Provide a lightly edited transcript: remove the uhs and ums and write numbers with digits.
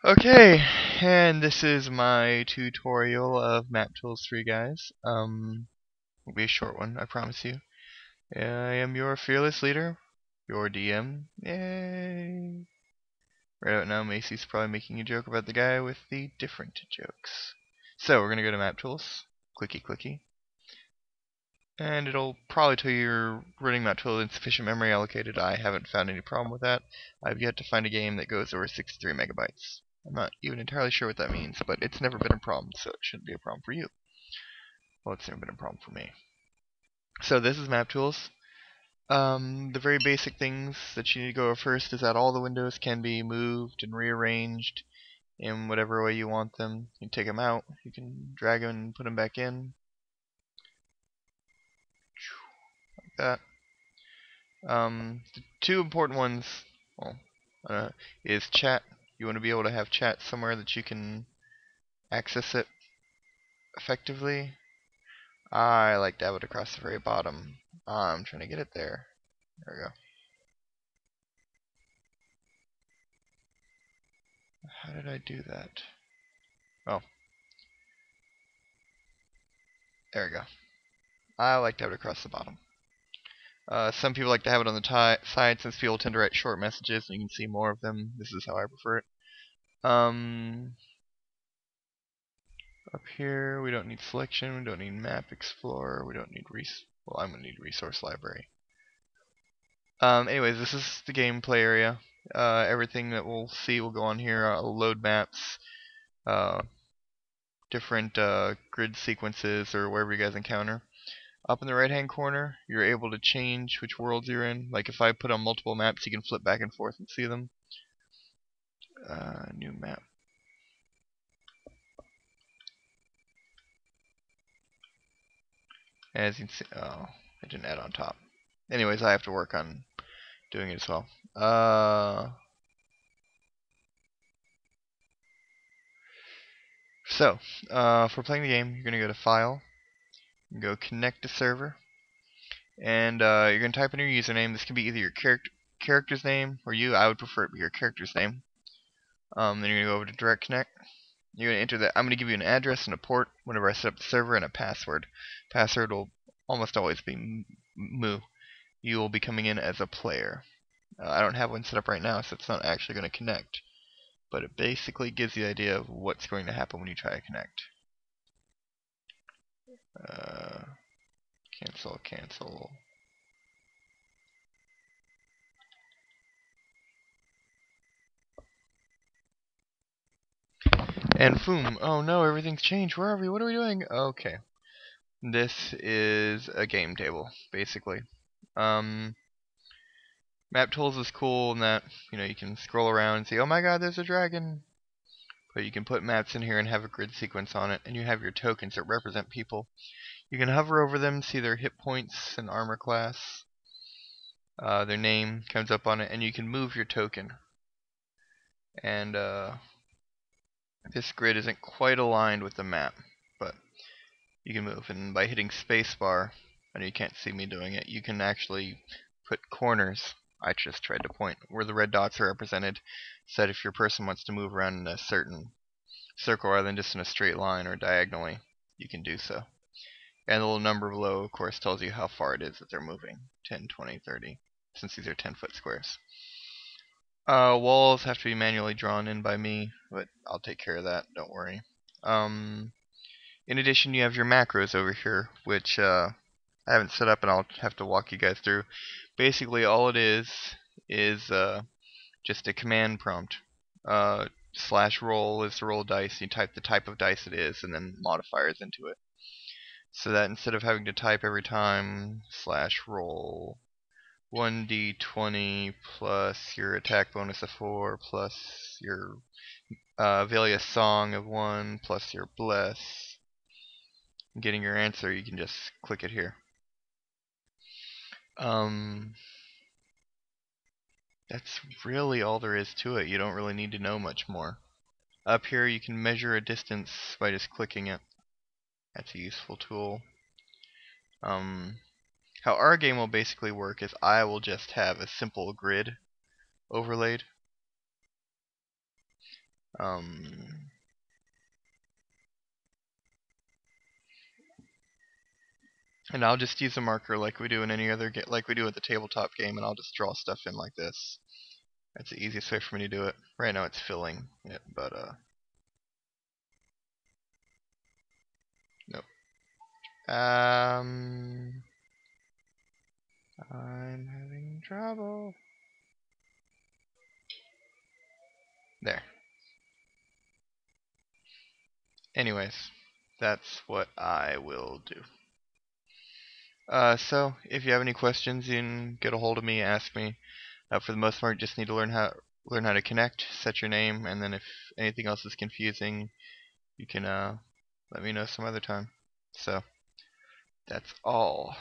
Okay, and this is my tutorial of Map Tools 3, guys. It'll be a short one, I promise you. I am your fearless leader, your DM. Yay! Right out now, Macy's probably making a joke about the guy with the different jokes. So we're gonna go to Map Tools, clicky clicky, and it'll probably tell you you're running Map Tools insufficient memory allocated. I haven't found any problem with that. I've yet to find a game that goes over 63 megabytes. I'm not even entirely sure what that means, but it's never been a problem, so it shouldn't be a problem for you. Well, it's never been a problem for me. So this is Map Tools. The very basic things that you need to go over first is that all the windows can be moved and rearranged in whatever way you want them. You can take them out, you can drag them and put them back in, like that. The two important ones, well, is chat. You want to be able to have chat somewhere that you can access it effectively. I like to have it across the very bottom. I'm trying to get it there. There we go. How did I do that? Oh, there we go. I like to have it across the bottom. Some people like to have it on the side since people tend to write short messages and you can see more of them. This is how I prefer it. Up here, we don't need selection, we don't need map explorer, we don't need well, I'm gonna need resource library. Anyways, this is the gameplay area. Everything that we'll see will go on here. Load maps, different grid sequences, or wherever you guys encounter. Up in the right hand corner, you're able to change which worlds you're in. Like if I put on multiple maps, you can flip back and forth and see them. New map. As you can see, oh, I didn't add on top. Anyways, I have to work on doing it as well. For playing the game, you're going to go to File, go Connect to Server, and you're going to type in your username. This can be either your character's name or you. I would prefer it be your character's name. Then you're going to go over to Direct Connect. You're going to enter that. I'm going to give you an address and a port whenever I set up the server and a password. Password will almost always be Moo. You will be coming in as a player. I don't have one set up right now, so it's not actually going to connect. But it basically gives you the idea of what's going to happen when you try to connect. Cancel. And boom. Oh no, everything's changed. Where are we? What are we doing? Okay. This is a game table, basically. Map Tools is cool in that, you can scroll around and see, oh my god, there's a dragon. But you can put maps in here and have a grid sequence on it, and you have your tokens that represent people. You can hover over them, see their hit points and armor class. Their name comes up on it, and you can move your token. And this grid isn't quite aligned with the map, but you can move. And by hitting spacebar, I know you can't see me doing it, you can actually put corners. I just tried to point where the red dots are represented, so that if your person wants to move around in a certain circle rather than just in a straight line or diagonally, you can do so. And the little number below, of course, tells you how far it is that they're moving. 10, 20, 30, since these are 10-foot squares. Walls have to be manually drawn in by me, but I'll take care of that, don't worry. In addition, you have your macros over here, which I haven't set up and I'll have to walk you guys through. Basically, all it is just a command prompt. /roll is to roll dice. You type the type of dice it is and then modifiers into it. So that instead of having to type every time /roll 1d20 plus your attack bonus of 4 plus your Velia Song of 1 plus your Bless, getting your answer, you can just click it here. That's really all there is to it. You don't really need to know much more. Up here you can measure a distance by just clicking it. That's a useful tool. How our game will basically work is I will just have a simple grid overlaid. And I'll just use a marker like we do in any other like we do at the tabletop game, and I'll just draw stuff in like this. That's the easiest way for me to do it. Right now it's filling it, but nope. I'm having trouble. There. Anyways, that's what I will do. So if you have any questions, you can get a hold of me, ask me. For the most part, just need to learn how to connect, set your name, and then if anything else is confusing, you can let me know some other time. So that's all.